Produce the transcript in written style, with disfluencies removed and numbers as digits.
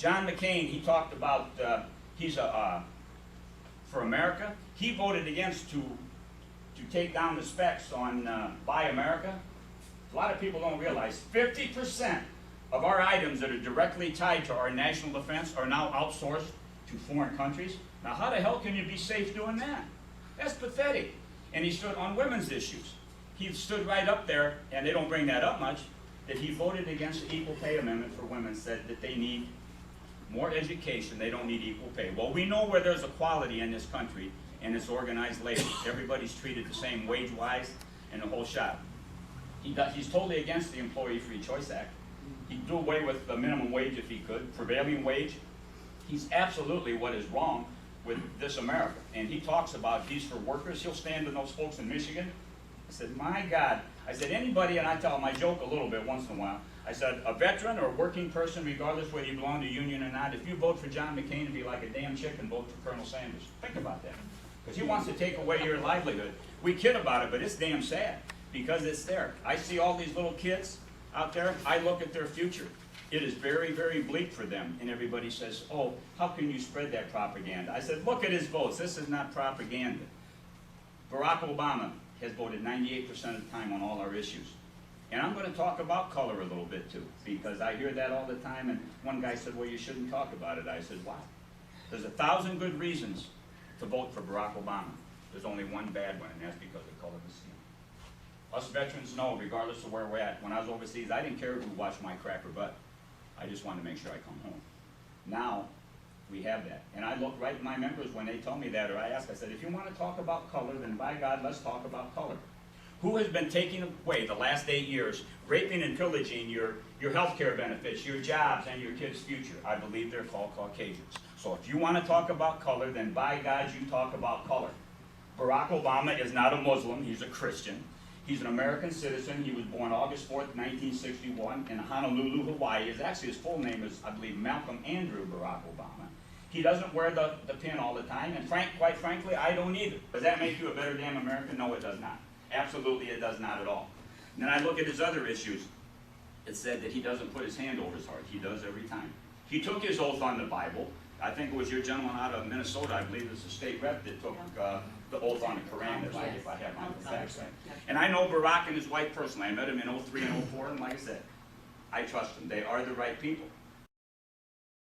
John McCain, he talked about, for America, he voted against to take down the specs on Buy America. A lot of people don't realize 50% of our items that are directly tied to our national defense are now outsourced to foreign countries. Now how the hell can you be safe doing that? That's pathetic. And he stood on women's issues. He stood right up there, and they don't bring that up much, that he voted against the Equal Pay Amendment for women, said that they need more education, they don't need equal pay. Well, we know where there's equality in this country, and it's organized labor. Everybody's treated the same wage-wise and the whole shop. He's totally against the Employee Free Choice Act. He'd do away with the minimum wage if he could, prevailing wage. He's absolutely what is wrong with this America. And he talks about he's for workers. He'll stand with those folks in Michigan. I said, my God. I said, anybody, and I tell him, I joke a little bit once in a while. I said, a veteran or a working person, regardless whether you belong to a union or not, if you vote for John McCain, it'd be like a damn chicken vote for Colonel Sanders. Think about that. Because he wants to take away your livelihood. We kid about it, but it's damn sad because it's there. I see all these little kids out there. I look at their future. It is very, very bleak for them. And everybody says, oh, how can you spread that propaganda? I said, look at his votes. This is not propaganda. Barack Obama has voted 98% of the time on all our issues. And I'm going to talk about color a little bit too, because I hear that all the time, and one guy said, well, you shouldn't talk about it. I said, why? There's 1,000 good reasons to vote for Barack Obama. There's only one bad one, and that's because of the color of his skin. Us veterans know, regardless of where we're at, when I was overseas, I didn't care who watched my cracker butt. I just wanted to make sure I come home. Now, we have that. And I look right at my members when they tell me that, or I ask, I said, if you want to talk about color, then by God, let's talk about color. Who has been taking away the last 8 years, raping and pillaging your health care benefits, your jobs, and your kids' future? I believe they're called Caucasians. So if you want to talk about color, then by God, you talk about color. Barack Obama is not a Muslim, he's a Christian. He's an American citizen. He was born August 4th, 1961 in Honolulu, Hawaii. His full name is, I believe, Malcolm Andrew Barack Obama. He doesn't wear the pin all the time, and quite frankly, I don't either. Does that make you a better damn American? No, it does not. Absolutely, it does not at all. And then I look at his other issues. It said that he doesn't put his hand over his heart. He does every time. He took his oath on the Bible. I think it was your gentleman out of Minnesota, I believe it's a state rep, that took the oath on the Quran, if I have my facts right. And I know Barack and his wife personally. I met him in 03 and 04, and like I said, I trust them. They are the right people.